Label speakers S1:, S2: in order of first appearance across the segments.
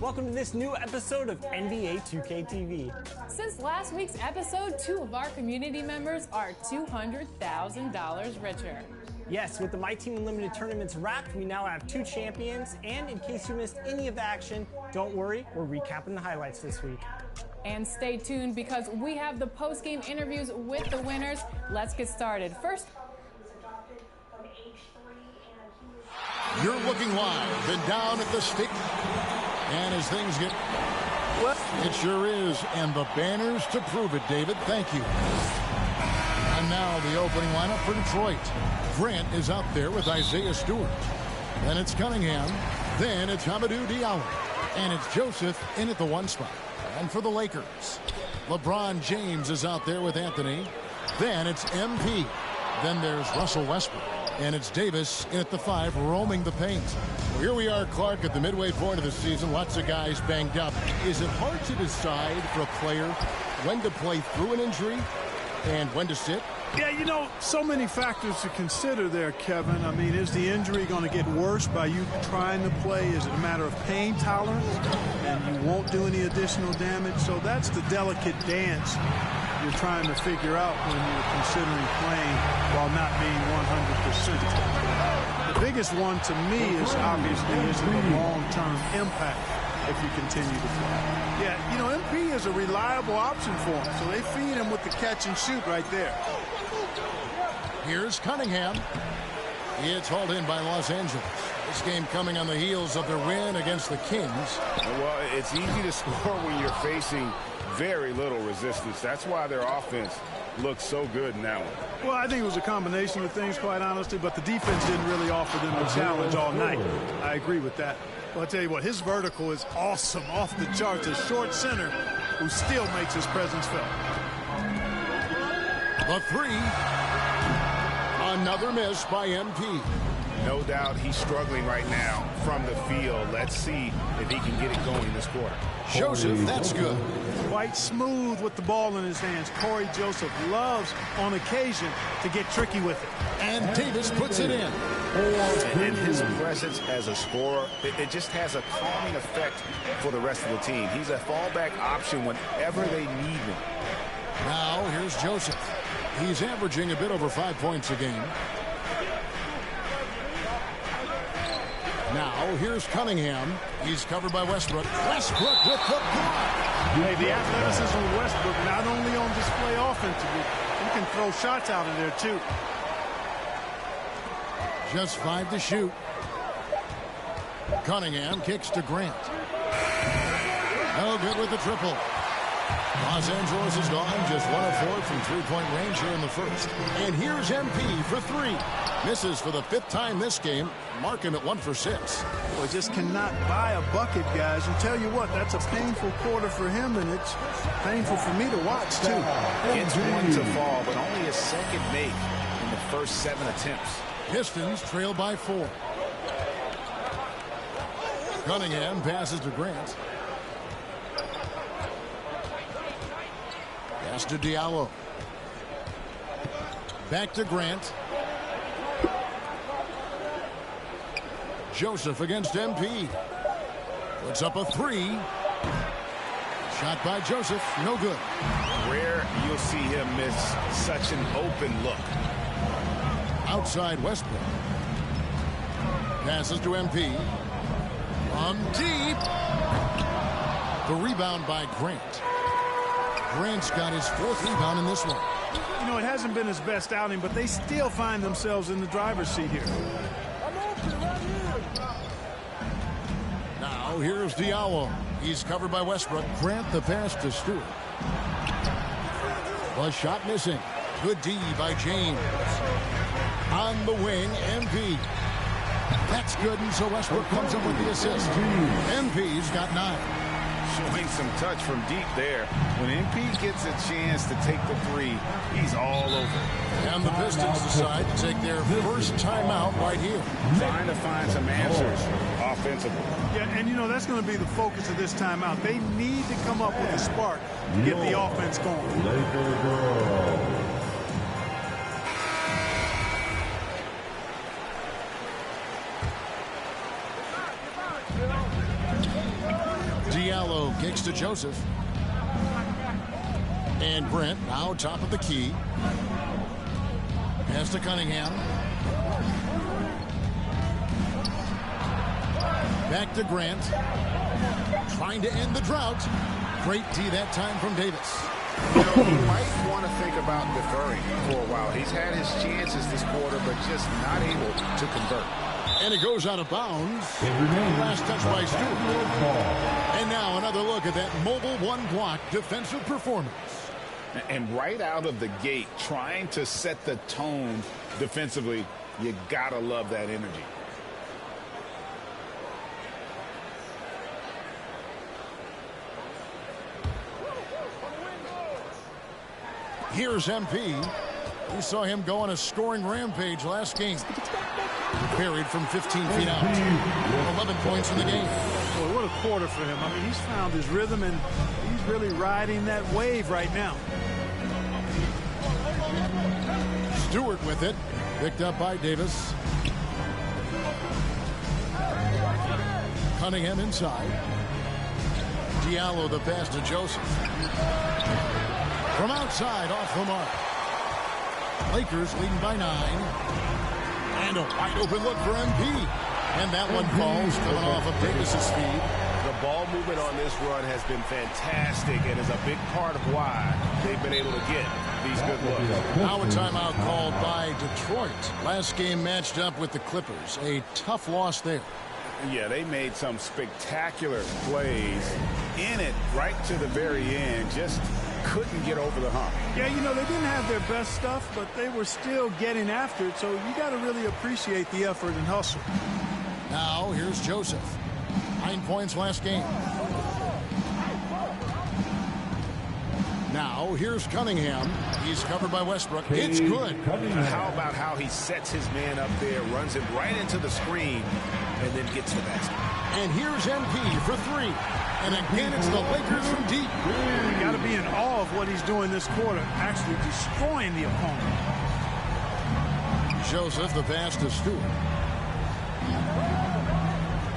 S1: Welcome to this new episode of NBA 2K TV.
S2: Since last week's episode, 2 of our community members are $200,000 richer.
S1: Yes, with the My Team Unlimited tournaments wrapped, we now have 2 champions, and in case you missed any of the action, don't worry, we're recapping the highlights this week.
S2: And stay tuned because we have the post-game interviews with the winners. Let's get started. First,
S3: you're looking live and down at the stick. And as things get... Well, it sure is. And the banners to prove it, David. Thank you. And now the opening lineup for Detroit. Grant is out there with Isaiah Stewart. Then it's Cunningham. Then it's Hamidou Diallo. And it's Joseph in at the 1 spot. And for the Lakers, LeBron James is out there with Anthony. Then it's MP. Then there's Russell Westbrook. And it's Davis in at the 5, roaming the paint. Well, here we are, Clark, at the midway point of the season. Lots of guys banged up. Is it hard to decide for a player when to play through an injury and when to sit?
S4: Yeah, you know, so many factors to consider there, Kevin. I mean, is the injury going to get worse by you trying to play? Is it a matter of pain tolerance and you won't do any additional damage? So that's the delicate dance you're trying to figure out when you're considering playing while not being 100%. The biggest one to me is obviously the long-term impact if you continue to play. Yeah, you know, MP is a reliable option for him, so they feed him with the catch and shoot right there.
S3: Here's Cunningham. It's hauled in by Los Angeles. This game coming on the heels of their win against the Kings.
S5: Well, it's easy to score when you're facing very little resistance. That's why their offense looks so good in that one.
S4: Well, I think it was a combination of things, quite honestly, but the defense didn't really offer them a challenge all night. I agree with that. Well, I'll tell you what, his vertical is awesome, off the charts. A short center who still makes his presence felt.
S3: The 3. Another miss by MP.
S5: No doubt he's struggling right now from the field. Let's see if he can get it going this quarter.
S3: Joseph, that's good.
S4: Quite smooth with the ball in his hands. Corey Joseph loves, on occasion, to get tricky with it.
S3: And Davis puts it in.
S5: And his presence as a scorer, it just has a calming effect for the rest of the team. He's a fallback option whenever they need him.
S3: Now, here's Joseph. He's averaging a bit over 5 points a game. Now, here's Cunningham. He's covered by Westbrook. Westbrook with the block.
S4: Hey, the athleticism of Westbrook not only on display offensively, he can throw shots out of there, too.
S3: Just 5 to shoot. Cunningham kicks to Grant. No good with the triple. Los Angeles is gone just 1 of 4 from three-point range here in the first. And here's MP for 3. Misses for the 5th time this game. Mark him at 1 for 6.
S4: Well, just cannot buy a bucket, guys. And tell you what, that's a painful quarter for him, and it's painful for me to watch, too.
S5: Gets 1 to fall, but only a second make in the first 7 attempts.
S3: Pistons trail by 4. Cunningham passes to Grant. Pass to Diallo. Back to Grant. Joseph against MP. Puts up a 3. Shot by Joseph. No good.
S5: Rare you'll see him miss such an open look.
S3: Outside Westbrook. Passes to MP. From deep. The rebound by Grant. Grant's got his 4th rebound in this one.
S4: You know, it hasn't been his best outing, but they still find themselves in the driver's seat here.
S3: Now here's Diallo. He's covered by Westbrook. Grant the pass to Stewart. The shot missing. Good D by James. On the wing, MP. That's good, and so Westbrook comes up with the assist. MP's got 9.
S5: Showing some touch from deep there. When MP gets a chance to take the 3, he's all over.
S3: And the Pistons decide to take their first timeout right here.
S5: Trying to find some answers offensively.
S4: Yeah, and you know, that's going to be the focus of this timeout. They need to come up with a spark to get the offense going.
S3: Diallo kicks to Joseph. And Brent now top of the key. Pass to Cunningham. Back to Grant. Trying to end the drought. Great D that time from Davis.
S5: You know, he might want to think about deferring for a while. He's had his chances this quarter, but just not able to convert.
S3: And it goes out of bounds. Last touch by Stewart. And now another look at that mobile one-block defensive performance.
S5: And right out of the gate, trying to set the tone defensively, you gotta love that energy.
S3: Here's MP. We saw him go on a scoring rampage last game. Carried from 15 feet out. 11 points in the game.
S4: Boy, what a quarter for him. I mean, he's found his rhythm, and he's really riding that wave right now.
S3: Stewart with it. Picked up by Davis. Cunningham inside. Diallo the pass to Joseph. From outside, off the mark. Lakers leading by 9. And a wide open look for MP. And that one falls, coming off of Davis's speed.
S5: The ball movement on this run has been fantastic and is a big part of why they've been able to get these good looks.
S3: Now a timeout called by Detroit. Last game matched up with the Clippers. A tough loss there.
S5: Yeah, they made some spectacular plays in it right to the very end. Just couldn't get over the hump.
S4: Yeah, you know, they didn't have their best stuff, but they were still getting after it, so you got to really appreciate the effort and hustle.
S3: Now, here's Joseph. 9 points last game. Now, here's Cunningham. He's covered by Westbrook. It's good.
S5: How about how he sets his man up there, runs him right into the screen, and then gets the basket.
S3: And here's MP for 3. And again, it's the Lakers from deep.
S4: You got to be in awe of what he's doing this quarter, actually destroying the opponent.
S3: Joseph, the pass to Stewart.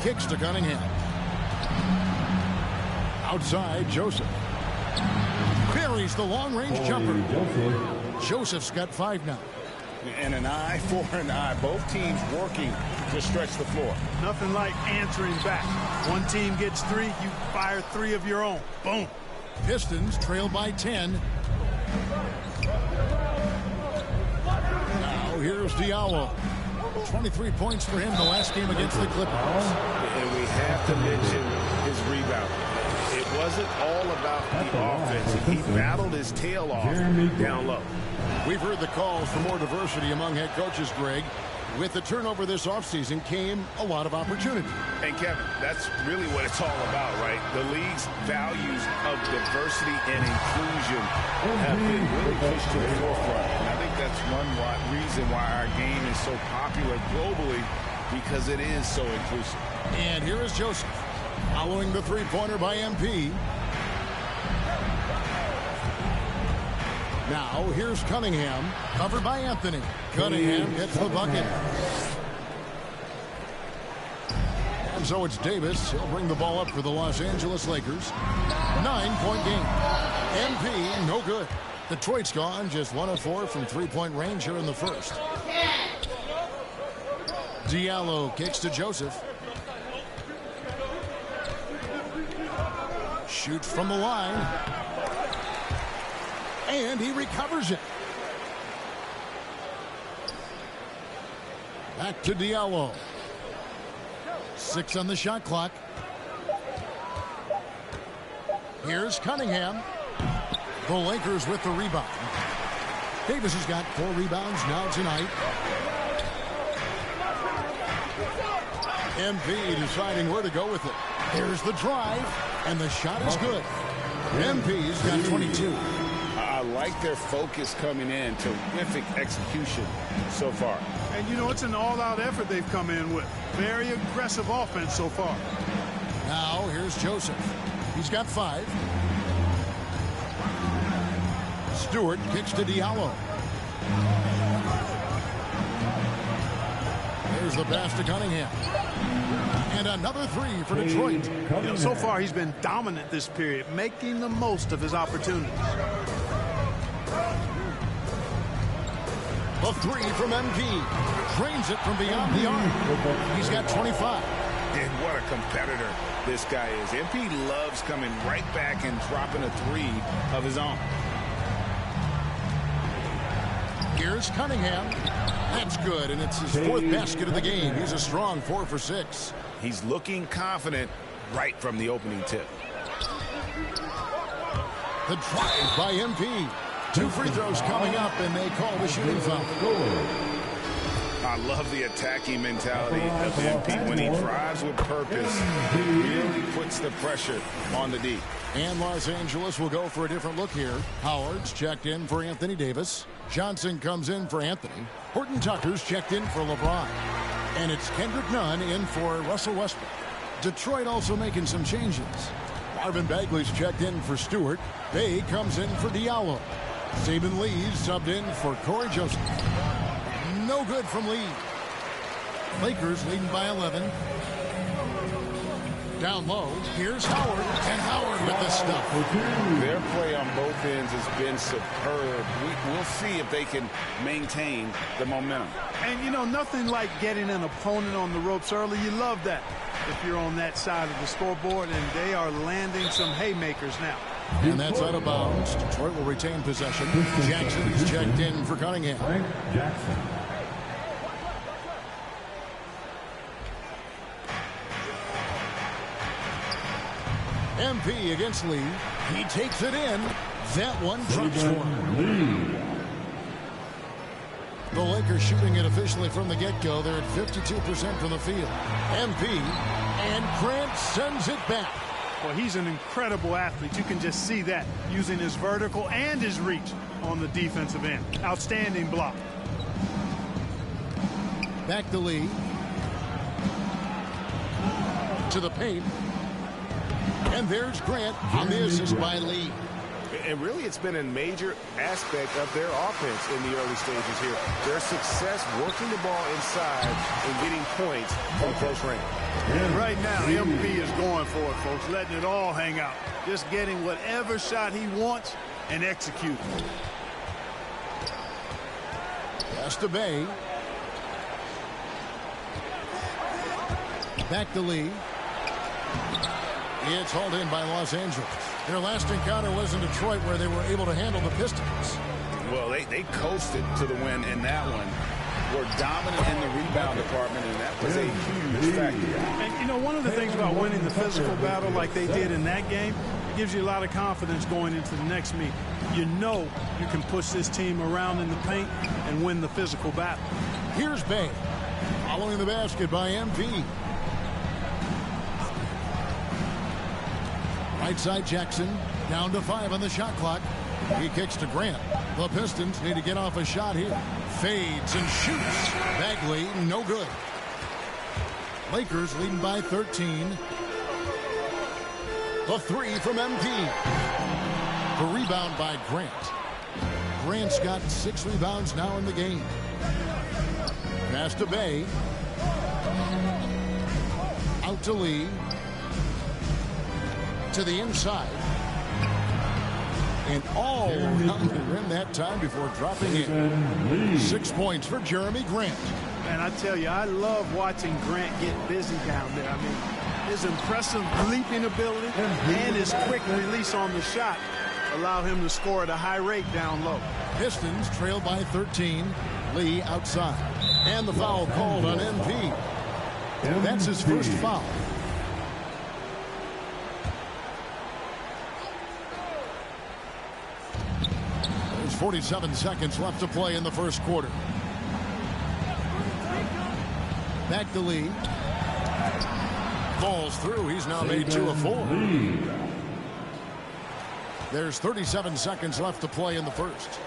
S3: Kicks to Cunningham. Outside, Joseph. Buries the long-range jumper. Joseph's got 5 now.
S5: And an eye for an eye. Both teams working to stretch the floor.
S4: Nothing like answering back. One team gets 3, you fire 3 of your own. Boom.
S3: Pistons trail by 10. Now here's Diallo. 23 points for him the last game against the Clippers.
S5: And we have to mention his rebound. It wasn't all about the offense. He battled his tail off down low.
S3: We've heard the calls for more diversity among head coaches, Greg. With the turnover this offseason came a lot of opportunity.
S5: And Kevin, that's really what it's all about, right? The league's values of diversity and inclusion have been really pushed to the forefront. And I think that's one reason why our game is so popular globally, because it is so inclusive.
S3: And here is Joseph following the three-pointer by MP. Now, here's Cunningham, covered by Anthony. Cunningham gets the bucket. And so it's Davis. He'll bring the ball up for the Los Angeles Lakers. 9-point game. MP, no good. Detroit's gone, just 1 of 4 from three-point range here in the first. Diallo kicks to Joseph. Shoots from the line. And he recovers it. Back to Diallo. 6 on the shot clock. Here's Cunningham. The Lakers with the rebound. Davis has got 4 rebounds now tonight. MP deciding where to go with it. Here's the drive, and the shot is good. MP's got 22.
S5: I like their focus coming in. Terrific execution so far.
S4: And, you know, it's an all-out effort they've come in with. Very aggressive offense so far.
S3: Now, here's Joseph. He's got 5. Stewart kicks to Diallo. There's the pass to Cunningham. And another 3 for Detroit.
S4: You know, so far he's been dominant this period, making the most of his opportunities.
S3: The 3 from MP. Drains it from beyond the arc. He's got 25.
S5: And what a competitor this guy is. MP loves coming right back and dropping a 3 of his own.
S3: Here's Cunningham. That's good, and it's his 4th basket of the game. He's a strong 4 for 6.
S5: He's looking confident right from the opening tip.
S3: The drive by MP. 2 free throws coming up, and they call the shooting foul.
S5: I love the attacking mentality of MP. When he drives with purpose, he really puts the pressure on the D.
S3: And Los Angeles will go for a different look here. Howard's checked in for Anthony Davis. Johnson comes in for Anthony. Horton Tucker's checked in for LeBron. And it's Kendrick Nunn in for Russell Westbrook. Detroit also making some changes. Marvin Bagley's checked in for Stewart. Bay comes in for Diallo. Saban Lee's subbed in for Corey Joseph. No good from Lee. Lakers leading by 11. Down low, here's Howard, and Howard with the stuff.
S5: Their play on both ends has been superb. We'll see if they can maintain the momentum.
S4: And, you know, nothing like getting an opponent on the ropes early. You love that if you're on that side of the scoreboard, and they are landing some haymakers now.
S3: And that's out of bounds. Detroit will retain possession. Jackson's checked in for Cunningham.
S6: Jackson.
S3: MP against Lee. He takes it in. That one drops for him. The Lakers shooting it officially from the get-go. They're at 52% from the field. MP, and Grant sends it back.
S4: Well, he's an incredible athlete. You can just see that, using his vertical and his reach on the defensive end. Outstanding block.
S3: Back to Lee. To the paint. And there's Grant on the assist by Lee.
S5: And really, it's been a major aspect of their offense in the early stages here. Their success working the ball inside and getting points from close range.
S4: And right now, MP is going for it, folks, letting it all hang out. Just getting whatever shot he wants and executing.
S3: Pass to Bay. Back to Lee. It's hauled in by Los Angeles. Their last encounter was in Detroit, where they were able to handle the Pistons.
S5: Well, they coasted to the win in that one. Were dominant in the rebound department, and that was a huge factor.
S4: And, you know, one of the things about winning the physical battle like they did in that game It gives you a lot of confidence going into the next meet. You know you can push this team around in the paint and win the physical battle.
S3: Here's Bay, following the basket by MP. Right side Jackson, down to 5 on the shot clock. He kicks to Grant. The Pistons need to get off a shot here. Fades and shoots. Bagley, no good. Lakers leading by 13. The 3 from MP. The rebound by Grant. Grant's got 6 rebounds now in the game. Pass to Bay. Out to Lee. To the inside. And all around the rim that time before dropping in. 6 points for Jeremy Grant.
S4: And I tell you, I love watching Grant get busy down there. I mean, his impressive leaping ability and his quick release on the shot allow him to score at a high rate down low.
S3: Pistons trail by 13. Lee outside. And the foul called on MP. That's his first foul. There's 47 seconds left to play in the first quarter. Back to Lee. Falls through. He's now made 2 of 4. There's 37 seconds left to play in the first.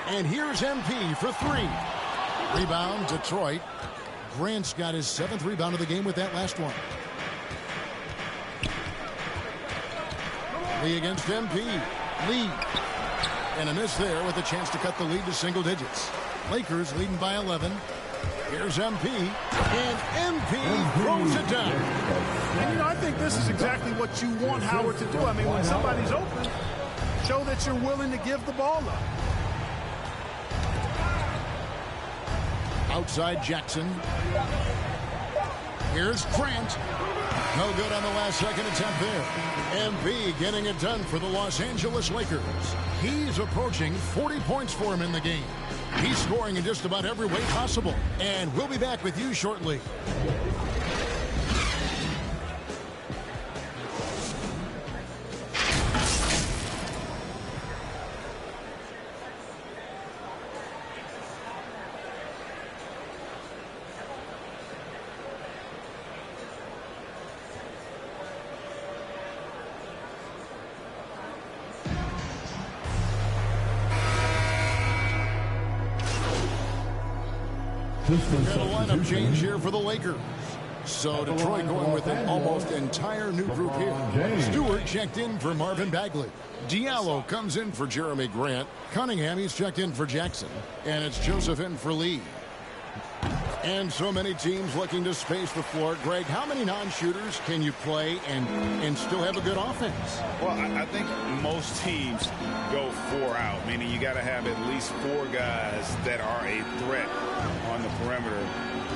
S3: And here's MP for 3. Rebound, Detroit. Grant's got his 7th rebound of the game with that last one. Lee against MP. Lee. And a miss there with a chance to cut the lead to single digits. Lakers leading by 11. Here's MP. And MP throws it down.
S4: And, you know, I think this is exactly what you want Howard to do. I mean, when somebody's open, show that you're willing to give the ball up.
S3: Outside Jackson. Here's Grant. No good on the last second attempt there. MP getting it done for the Los Angeles Lakers. He's approaching 40 points for him in the game. He's scoring in just about every way possible. And we'll be back with you shortly. We've got a lineup change here for the Lakers. So Detroit going with an almost entire new group here. Stewart checked in for Marvin Bagley. Diallo comes in for Jeremy Grant. Cunningham, he's checked in for Jackson. And it's Joseph in for Lee. And so many teams looking to space the floor. Greg, how many non-shooters can you play and still have a good offense?
S5: Well, I think most teams go 4 out, meaning you got to have at least 4 guys that are a threat on the perimeter,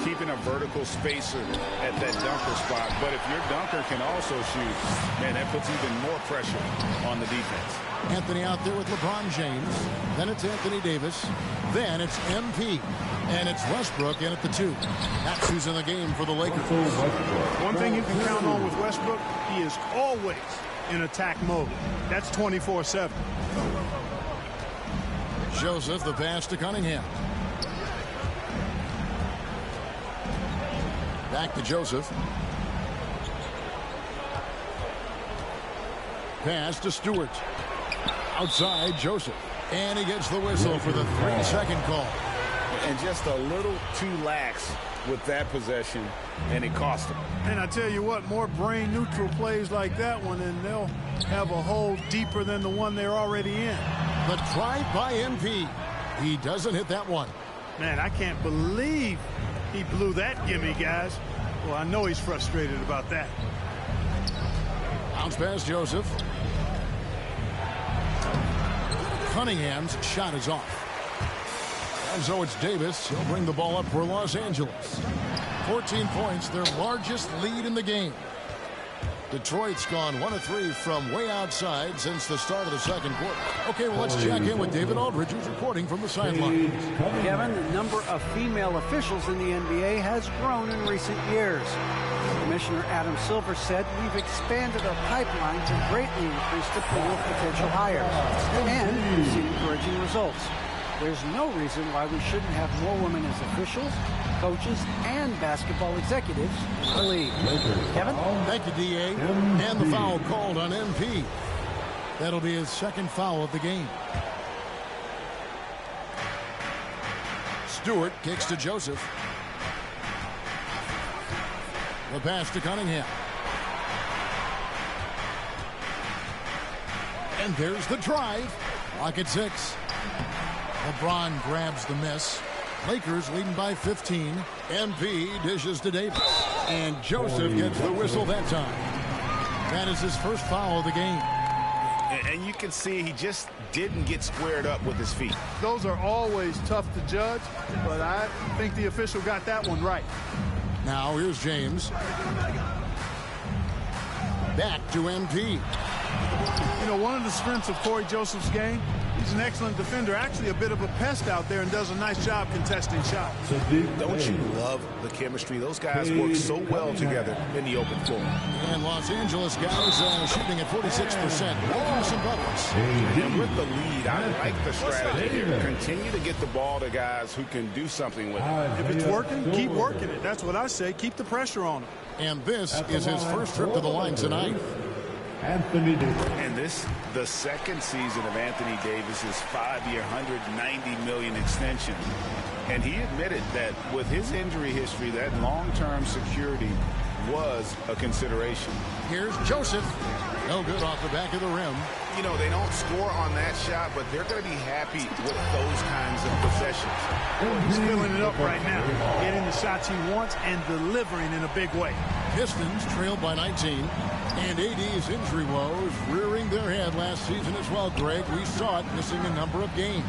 S5: keeping a vertical spacer at that dunker spot. But if your dunker can also shoot, man, that puts even more pressure on the defense.
S3: Anthony out there with LeBron James. Then it's Anthony Davis. Then it's MP. And it's Westbrook in at the 2. That's who's in the game for the Lakers.
S4: One thing you can count on with Westbrook, he is always in attack mode. That's 24/7.
S3: Joseph, the pass to Cunningham. Back to Joseph. Pass to Stewart. Outside, Joseph. And he gets the whistle for the 3-second call.
S5: And just a little too lax with that possession, and it cost him.
S4: And I tell you what, more brain-neutral plays like that one, and they'll have a hole deeper than the one they're already in.
S3: The try by MP. He doesn't hit that one.
S4: Man, I can't believe he blew that gimme, guys. Well, I know he's frustrated about that.
S3: Bounce pass, Joseph. Cunningham's shot is off. And so it's Davis. He'll bring the ball up for Los Angeles. 14 points, their largest lead in the game. Detroit's gone 1 of 3 from way outside since the start of the second quarter. Okay, well, let's check in with David Aldridge, who's reporting from the sideline.
S6: Kevin, the number of female officials in the NBA has grown in recent years. Commissioner Adam Silver said, "We've expanded our pipeline to greatly increase the pool of potential hires, and we've seen encouraging results. There's no reason why we shouldn't have more women as officials, coaches, and basketball executives in the league." Kevin?
S3: Thank you, D.A. And the foul called on MP. That'll be his second foul of the game. Stewart kicks to Joseph. The pass to Cunningham. And there's the drive. Clock at 6. LeBron grabs the miss. Lakers leading by 15. MP dishes to Davis. And Joseph gets the whistle that time. That is his first foul of the game.
S5: And you can see he just didn't get squared up with his feet.
S4: Those are always tough to judge, but I think the official got that one right.
S3: Now here's James. Back to MP.
S4: You know, one of the strengths of Corey Joseph's game, he's an excellent defender, actually a bit of a pest out there, and does a nice job contesting shots.
S5: Don't you love the chemistry? Those guys work so well together in the open floor.
S3: And Los Angeles guys shooting at 46%, making some buckets.
S5: And with the lead, I like the strategy here. Continue to get the ball to guys who can do something with it.
S4: If it's working, keep working it. That's what I say. Keep the pressure on him.
S3: And this is his first trip to the line tonight.
S7: Anthony Davis.
S5: And this, the second season of Anthony Davis's 5-year, $190 million extension. And he admitted that with his injury history, that long-term security was a consideration.
S3: Here's Joseph. No good off the back of the rim.
S5: You know, they don't score on that shot, but they're going to be happy with those kinds of possessions.
S4: He's filling it up right now, getting the shots he wants and delivering in a big way.
S3: Pistons trailed by 19. And AD's injury woes rearing their head last season as well, Greg. We saw it missing a number of games.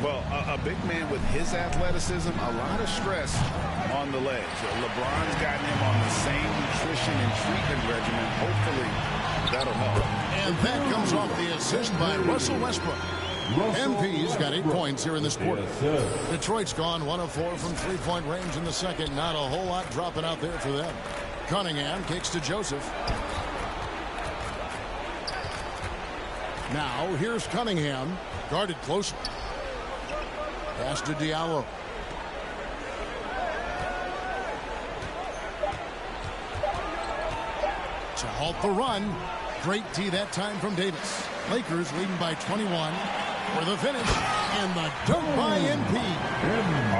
S5: Well, a big man with his athleticism, a lot of stress on the legs. LeBron's gotten him on the same nutrition and treatment regimen. Hopefully, that'll help.
S3: And that comes off the assist by Russell Westbrook. MP's got 8 points here in this quarter. Detroit's gone 1 of 4 from three-point range in the second. Not a whole lot dropping out there for them. Cunningham kicks to Joseph. Now, here's Cunningham, guarded closely. Pass to Diallo. To halt the run. Great tee that time from Davis. Lakers leading by 21. For the finish. And the dunk by MP.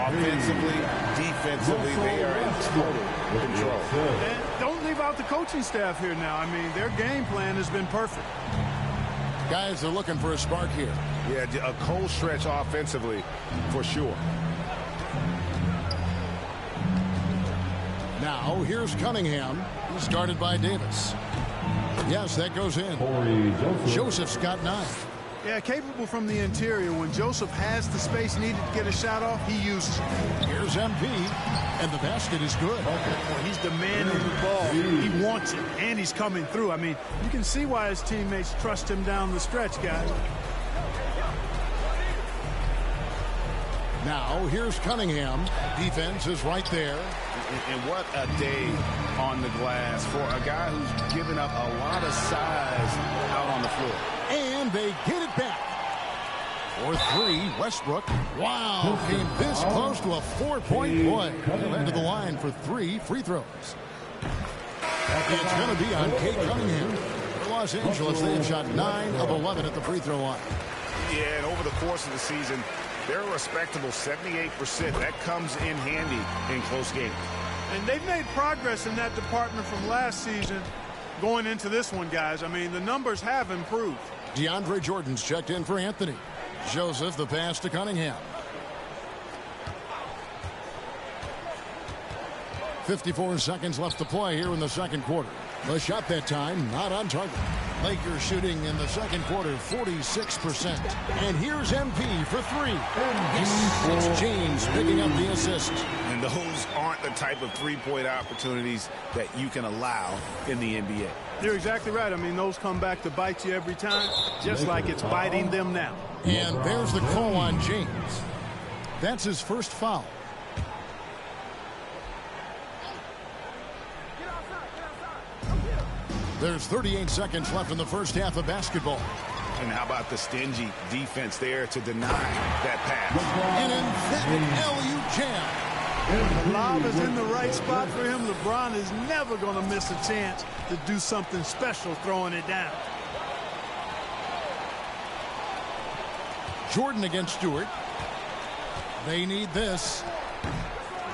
S5: Offensively, defensively, they are in total control.
S4: And don't leave out the coaching staff here now. I mean, their game plan has been perfect.
S3: Guys are looking for a spark here.
S5: Yeah, a cold stretch offensively for sure.
S3: Now, here's Cunningham. He's guarded by Davis. Yes, that goes in. Joseph's got 9.
S4: Yeah, capable from the interior. When Joseph has the space needed to get a shot off, he uses it.
S3: Here's MP, and the basket is good.
S4: Well, he's demanding the ball. He wants it, and he's coming through. I mean, you can see why his teammates trust him down the stretch, guys.
S3: Now, here's Cunningham. Defense is right there.
S5: And what a day on the glass for a guy who's given up a lot of size out on the floor.
S3: And they get it back. For 3, Westbrook. Wow, came this close to a 4-point play. Led to the line for 3 free throws. It's going to be on Kate Cunningham. For Los Angeles, they've shot 9 of 11 at the free throw line.
S5: Yeah, and over the course of the season, they're a respectable 78%. That comes in handy in close games.
S4: And they've made progress in that department from last season going into this one, guys. I mean, the numbers have improved.
S3: DeAndre Jordan's checked in for Anthony. Joseph, the pass to Cunningham. 54 seconds left to play here in the second quarter. The shot that time, not on target. Lakers shooting in the second quarter 46%. And here's MP for 3. Yes, it's James picking up the assist.
S5: And those aren't the type of three-point opportunities that you can allow in the NBA.
S4: You're exactly right. I mean, those come back to bite you every time, just like it's biting them now.
S3: And there's the call on James. That's his first foul. There's 38 seconds left in the first half of basketball.
S5: And how about the stingy defense there to deny that pass?
S3: An emphatic LU jam.
S4: The lob is in the right spot for him. LeBron is never going to miss a chance to do something special throwing it down.
S3: Jordan against Stewart. They need this.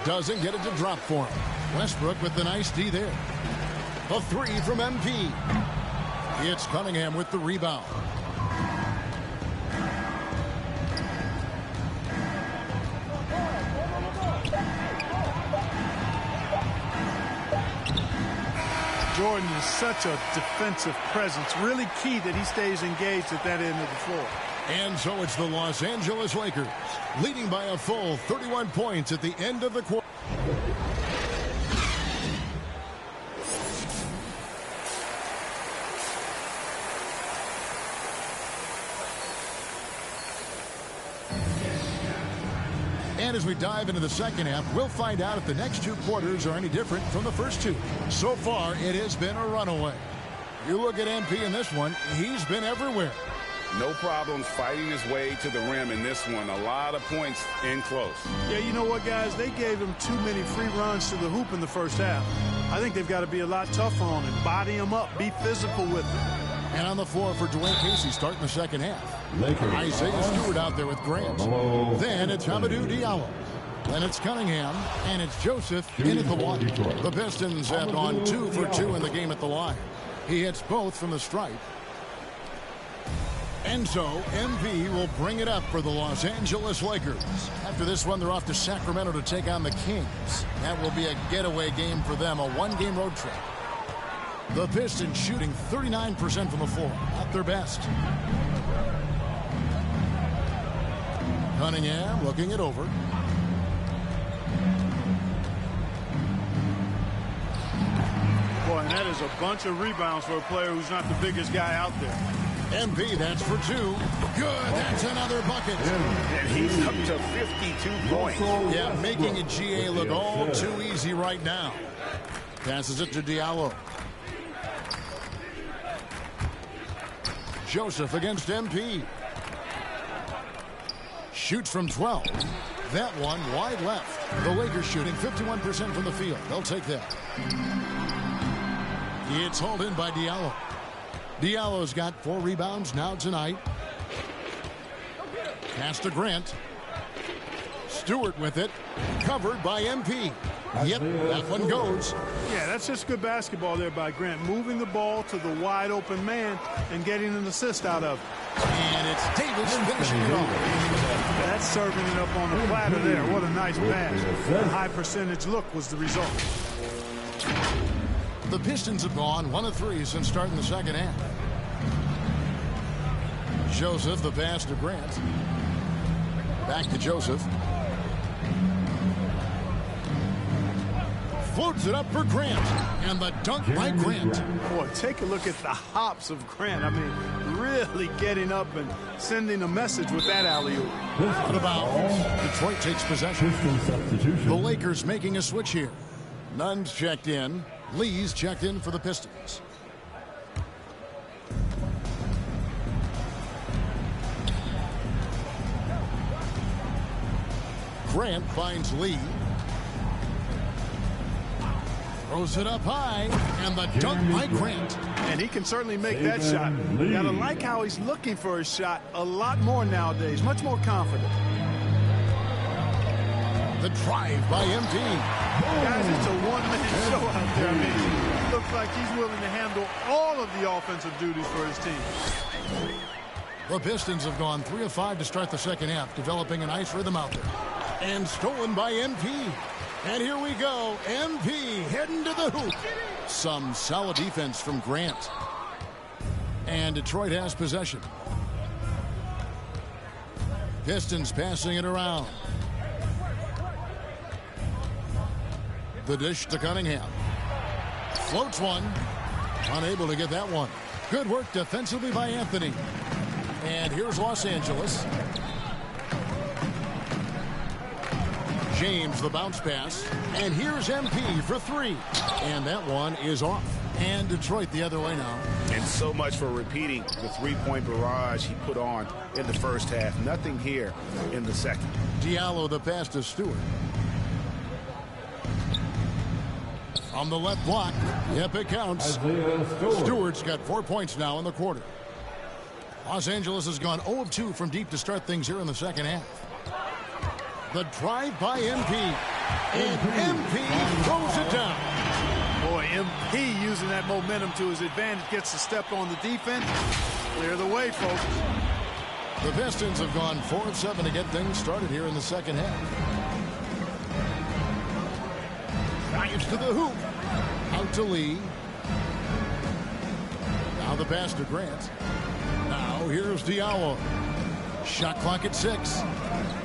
S3: Doesn't get it to drop for him. Westbrook with the nice D there. A three from MP. It's Cunningham with the rebound.
S4: Jordan is such a defensive presence. Really key that he stays engaged at that end of the floor.
S3: And so it's the Los Angeles Lakers leading by a full 31 points at the end of the quarter. And as we dive into the second half, we'll find out if the next two quarters are any different from the first two. So far, it has been a runaway. You look at MP in this one, he's been everywhere.
S5: No problems fighting his way to the rim in this one. A lot of points in close.
S4: Yeah, you know what, guys? They gave him too many free runs to the hoop in the first half. I think they've got to be a lot tougher on him. Body him up. Be physical with him.
S3: And on the floor for Dwayne Casey starting the second half. Isaiah Stewart out there with Grant. Then it's Hamidou Diallo. Then it's Cunningham. And it's Joseph in at the one. The Pistons have gone 2 for 2 in the game at the line. He hits both from the stripe. And so MP will bring it up for the Los Angeles Lakers. After this one, they're off to Sacramento to take on the Kings. That will be a getaway game for them, a one-game road trip. The Pistons shooting 39% from the floor, at their best. Cunningham looking it over.
S4: Boy, and that is a bunch of rebounds for a player who's not the biggest guy out there.
S3: MP, that's for 2. Good, that's another bucket.
S5: And he's up to 52 points.
S3: Yeah, making a GA look all too easy right now. Passes it to Diallo. Joseph against MP. Shoots from 12. That one wide left. The Lakers shooting 51% from the field. They'll take that. It's hauled in by Diallo. Diallo's got 4 rebounds now tonight. Pass to Grant. Stewart with it. Covered by MP. Yep, that one goes.
S4: Yeah, that's just good basketball there by Grant. Moving the ball to the wide open man and getting an assist out of it.
S3: And it's Davis finishing it off.
S4: That's serving it up on the platter there. What a nice pass. A high percentage look was the result.
S3: The Pistons have gone 1 of 3 since starting the second half. Joseph, the pass to Grant. Back to Joseph. Floats it up for Grant. And the dunk by Grant.
S4: Boy, take a look at the hops of Grant. I mean, really getting up and sending a message with that alley-oop.
S3: Out of bounds. Detroit takes possession. The Lakers making a switch here. Nunn's checked in. Lee's checked in for the Pistons. Grant finds Lee. Throws it up high, and the dunk by Grant.
S4: And he can certainly make that shot. Gotta like how he's looking for his shot a lot more nowadays, much more confident.
S3: The drive by MP.
S4: Guys, it's a one-man show out there. I mean, it looks like he's willing to handle all of the offensive duties for his team.
S3: The Pistons have gone 3 of 5 to start the second half, developing a nice rhythm out there. And stolen by MP. And here we go. MP heading to the hoop. Some solid defense from Grant. And Detroit has possession. Pistons passing it around. The dish to Cunningham. Floats one. Unable to get that one. Good work defensively by Anthony. And here's Los Angeles. James, the bounce pass. And here's MP for 3. And that one is off. And Detroit the other way now.
S5: And so much for repeating the three-point barrage he put on in the first half. Nothing here in the second.
S3: Diallo the pass to Stewart. On the left block. Yep, it counts. Stewart's got 4 points now in the quarter. Los Angeles has gone 0 of 2 from deep to start things here in the second half. The drive by MP. And MP throws it down.
S4: Boy, MP using that momentum to his advantage, gets to step on the defense. Clear the way, folks.
S3: The Pistons have gone 4 of 7 to get things started here in the second half. Drives to the hoop. Out to Lee. Now the pass to Grant. Now here's Diallo. Shot clock at 6.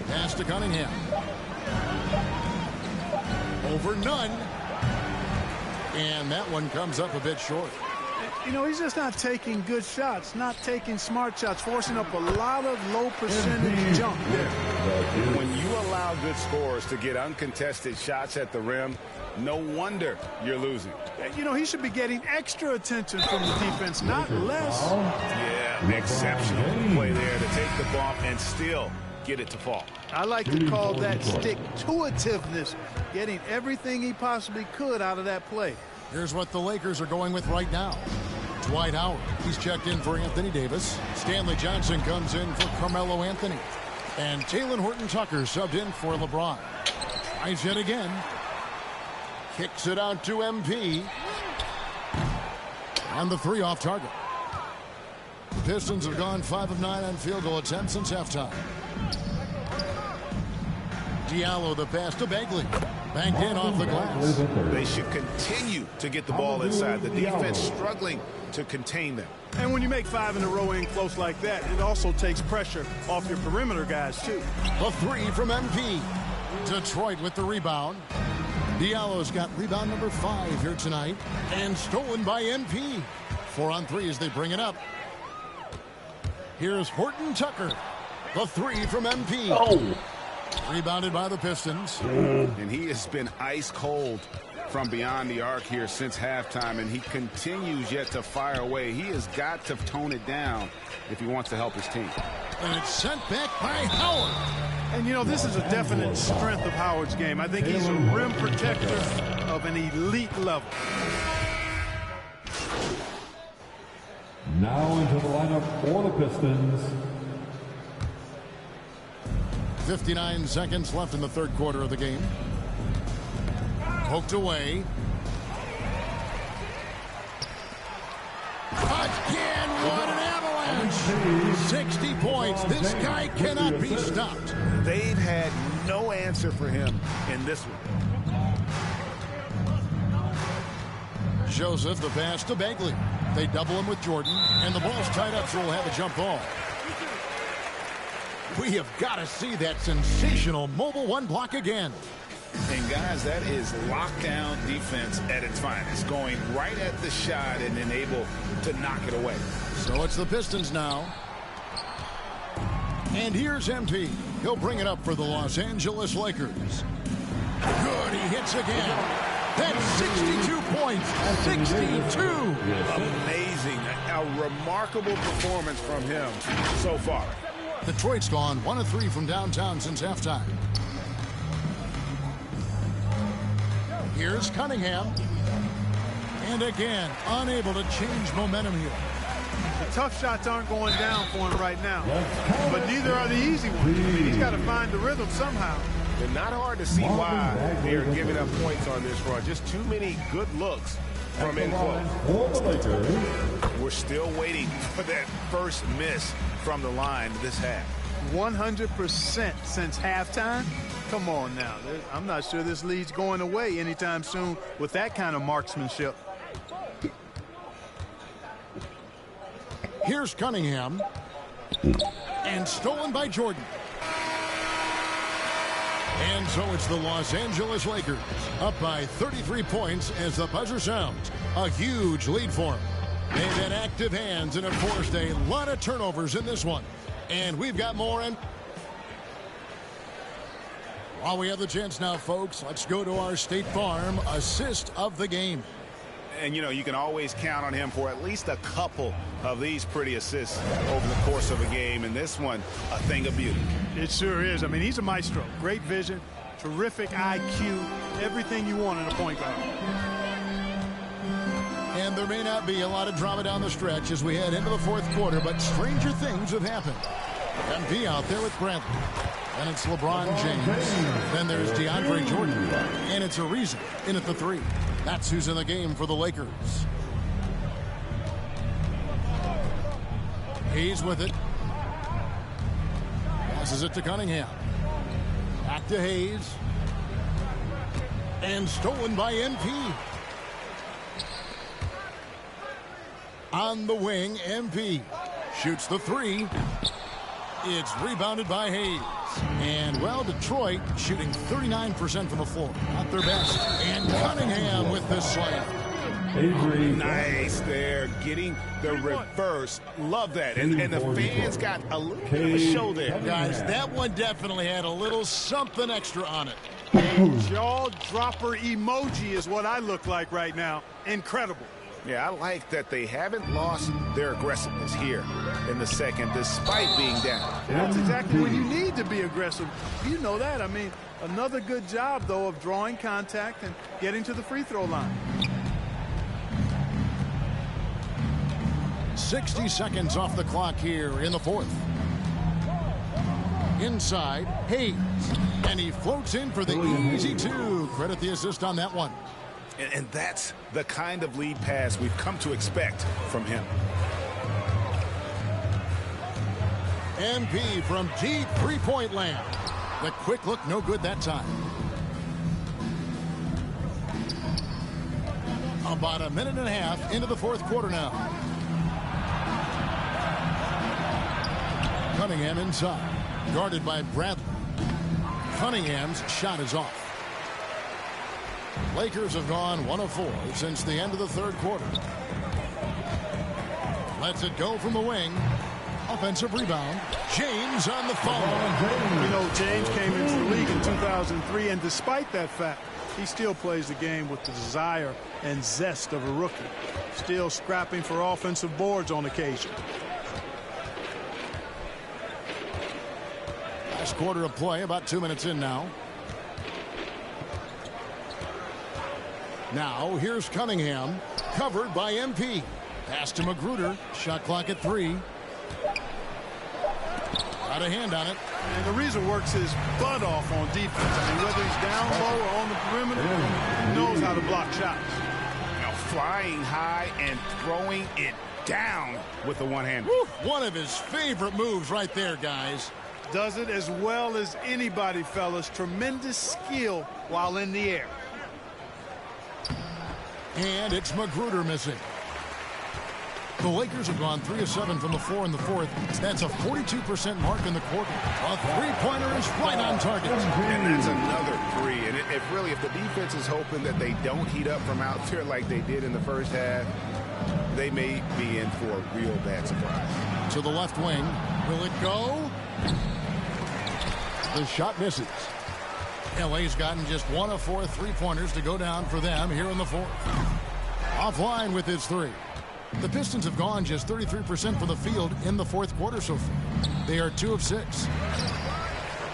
S3: Pass to Cunningham. Over none. And that one comes up a bit short.
S4: You know, he's just not taking good shots, not taking smart shots, forcing up a lot of low percentage jump there.
S5: When you allow good scorers to get uncontested shots at the rim, no wonder you're losing.
S4: You know, he should be getting extra attention from the defense, not less.
S5: Yeah, exceptional play there to take the bump and still get it to fall.
S4: I like to call that stick-to-itiveness, getting everything he possibly could out of that play.
S3: Here's what the Lakers are going with right now. Dwight Howard, he's checked in for Anthony Davis. Stanley Johnson comes in for Carmelo Anthony. And Talen Horton-Tucker subbed in for LeBron. Tries it again. Kicks it out to MP. And the 3 off target. The Pistons have gone 5 of 9 on field goal attempts since halftime. Diallo the pass to Bagley. Banked in off the glass.
S5: They should continue to get the ball inside. The defense struggling to contain them.
S4: And when you make 5 in a row in close like that, it also takes pressure off your perimeter guys, too.
S3: A 3 from MP. Detroit with the rebound. Diallo's got rebound number 5 here tonight. And stolen by MP. 4 on 3 as they bring it up. Here's Horton-Tucker. The 3 from MP.
S7: Oh.
S3: Rebounded by the Pistons.
S5: And he has been ice cold from beyond the arc here since halftime, and he continues yet to fire away. He has got to tone it down if he wants to help his team.
S3: And it's sent back by Howard.
S4: And, you know, this is a definite strength of Howard's game. I think he's a rim protector of an elite level.
S7: Now into the lineup for the Pistons.
S3: 59 seconds left in the third quarter of the game. Poked away. Again, what an avalanche! 60 points. This guy cannot be stopped.
S5: They've had no answer for him in this one.
S3: Joseph, the pass to Bagley. They double him with Jordan, and the ball's tied up, so we'll have a jump ball. We have got to see that sensational mobile 1 block again.
S5: And guys, that is lockdown defense at its finest, going right at the shot and then able to knock it away.
S3: So it's the Pistons now. And here's MP. He'll bring it up for the Los Angeles Lakers. Good, he hits again. That's 62 points. 62.
S5: Amazing. A remarkable performance from him so far.
S3: Detroit's gone 1 of 3 from downtown since halftime. Here's Cunningham. And again, unable to change momentum here.
S4: The tough shots aren't going down for him right now. But neither are the easy ones. He's got to find the rhythm somehow.
S5: It's not hard to see why they're giving up points on this run. Just too many good looks from in close. We're still waiting for that first miss from the line this half.
S4: 100% since halftime. Come on now. I'm not sure this lead's going away anytime soon with that kind of marksmanship.
S3: Here's Cunningham. And stolen by Jordan. And so it's the Los Angeles Lakers up by 33 points as the buzzer sounds. A huge lead for them. They've had active hands and have forced a lot of turnovers in this one. And we've got more. And while we have the chance now, folks, let's go to our State Farm assist of the game.
S5: And, you know, you can always count on him for at least a couple of these pretty assists over the course of a game. And this one, a thing of beauty.
S4: It sure is. I mean, he's a maestro. Great vision, terrific IQ, everything you want in a point guard.
S3: And there may not be a lot of drama down the stretch as we head into the fourth quarter, but stranger things have happened. MP out there with Bradley. And it's LeBron James. Then there's DeAndre Jordan. And it's Ariza in at the 3. That's who's in the game for the Lakers. He's with it. Passes it to Cunningham. Back to Hayes. And stolen by MP. On the wing, MP shoots the 3. It's rebounded by Hayes. And, well, Detroit shooting 39% from the floor. Not their best. And Cunningham with the slam.
S5: Nice there. Getting the reverse. Love that. And the fans got a little bit of a show there.
S3: Guys, that one definitely had a little something extra on it.
S4: Jaw dropper emoji is what I look like right now. Incredible.
S5: Yeah, I like that they haven't lost their aggressiveness here in the second, despite being down.
S4: That's exactly when you need to be aggressive. You know that. I mean, another good job, though, of drawing contact and getting to the free throw line.
S3: 60 seconds off the clock here in the fourth. Inside, Hayes. And he floats in for the easy 2. Credit the assist on that one.
S5: And that's the kind of lead pass we've come to expect from him.
S3: MP from deep three-point land. The quick look, no good that time. About a minute and a half into the fourth quarter now. Cunningham inside. Guarded by Bradley. Cunningham's shot is off. Lakers have gone 1 of 4 since the end of the third quarter. Lets it go from the wing. Offensive rebound. James on the follow.
S4: You know, James came into the league in 2003, and despite that fact, he still plays the game with the desire and zest of a rookie. Still scrapping for offensive boards on occasion.
S3: Last quarter of play, about 2 minutes in now. Now, here's Cunningham, covered by MP. Pass to Magruder, shot clock at 3. Got a hand on it.
S4: And Ariza works his butt off on defense. I mean, whether he's down low or on the perimeter, he knows how to block shots.
S5: Now flying high and throwing it down with the one-hand.
S3: One of his favorite moves right there, guys.
S4: Does it as well as anybody, fellas. Tremendous skill while in the air.
S3: And it's Magruder missing. The Lakers have gone 3 of 7 from the floor in the fourth. That's a 42% mark in the quarter. A three-pointer is right on target.
S5: And that's another 3. And if the defense is hoping that they don't heat up from out there like they did in the first half, they may be in for a real bad surprise.
S3: To the left wing. Will it go? The shot misses. LA's gotten just 1 of 4 3-pointers to go down for them here in the fourth. Offline with his 3. The Pistons have gone just 33% from the field in the fourth quarter so far. They are 2 of 6.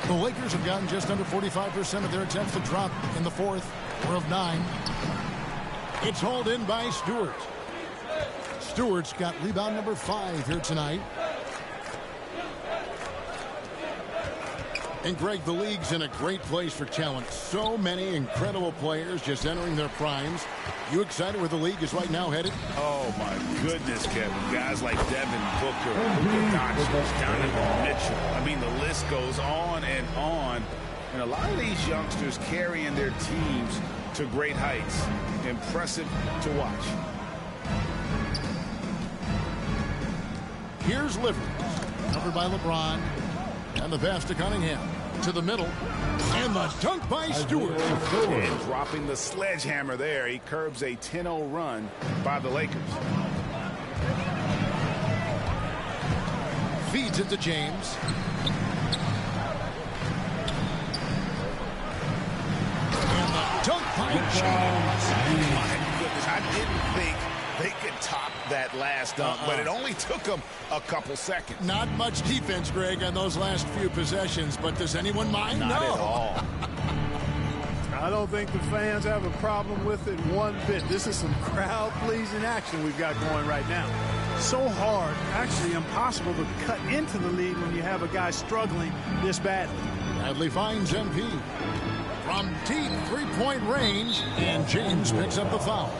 S3: The Lakers have gotten just under 45% of their attempts to drop in the fourth. 4 of 9. It's hauled in by Stewart. Stewart's got rebound number 5 here tonight. And, Greg, the league's in a great place for talent. So many incredible players just entering their primes. You excited where the league is right now headed?
S5: Oh, my goodness, Kevin. Guys like Devin Booker, Luka Doncic, Donovan Mitchell. I mean, the list goes on and on. And a lot of these youngsters carrying their teams to great heights. Impressive to watch.
S3: Here's Livers, covered by LeBron. And the pass to Cunningham. To the middle. And the dunk by Stewart.
S5: And dropping the sledgehammer there. He curbs a 10-0 run by the Lakers.
S3: Feeds it to James. And the dunk by James.
S5: My goodness, I didn't think they could top that last dunk, but it only took them a couple seconds.
S3: Not much defense, Greg, on those last few possessions, but does anyone mind?
S5: Not
S3: no.
S5: at all.
S4: I don't think the fans have a problem with it one bit. This is some crowd-pleasing action we've got going right now. So hard, actually impossible to cut into the lead when you have a guy struggling this badly.
S3: Bradley finds MP from deep three-point range, and James picks up the foul.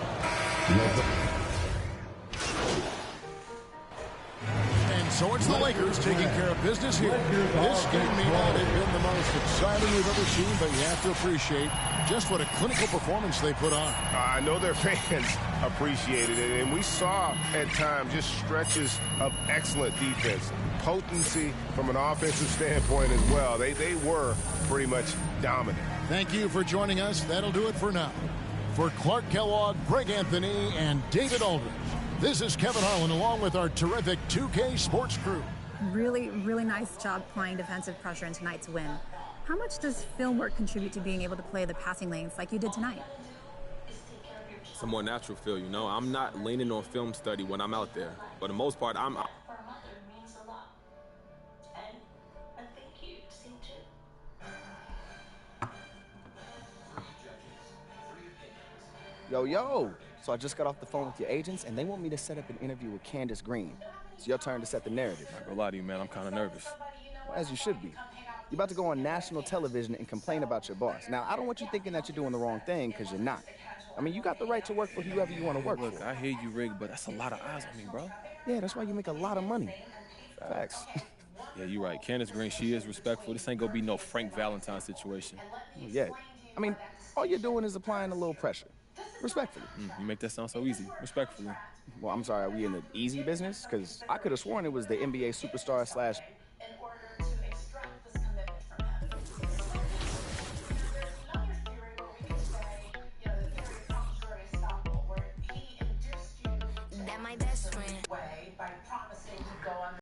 S3: And so it's the Lakers taking care of business here. This game may not have been the most exciting we've ever seen, but you have to appreciate just what a clinical performance they put on.
S5: I know their fans appreciated it, and we saw at times just stretches of excellent defense, potency from an offensive standpoint as well. They were pretty much dominant.
S3: Thank you for joining us. That'll do it for now. For Clark Kellogg, Greg Anthony, and David Aldridge, this is Kevin Harlan along with our terrific 2K Sports crew.
S8: Really, really nice job applying defensive pressure in tonight's win. How much does film work contribute to being able to play the passing lanes like you did tonight?
S9: It's a more natural feel, you know. I'm not leaning on film study when I'm out there. For the most part, I'm...
S10: Yo, so I just got off the phone with your agents, and they want me to set up an interview with Candace Green. It's your turn to set the narrative.
S9: I'm not gonna lie to you, man. I'm kind of nervous.
S10: Well, as you should be. You're about to go on national television and complain about your boss. Now, I don't want you thinking that you're doing the wrong thing, because you're not. I mean, you got the right to work for whoever you want to work
S9: Look,
S10: for.
S9: I hear you, Rig, but that's a lot of eyes on me, bro.
S10: Yeah, that's why you make a lot of money. Facts.
S9: Yeah, you're right. Candace Green, she is respectful. This ain't gonna be no Frank Valentine situation.
S10: Yeah. I mean, all you're doing is applying a little pressure. Respectfully.
S9: You make that sound so easy. Respectfully.
S10: Well, I'm sorry, are we in the easy business? Because I could have sworn it was the NBA superstar /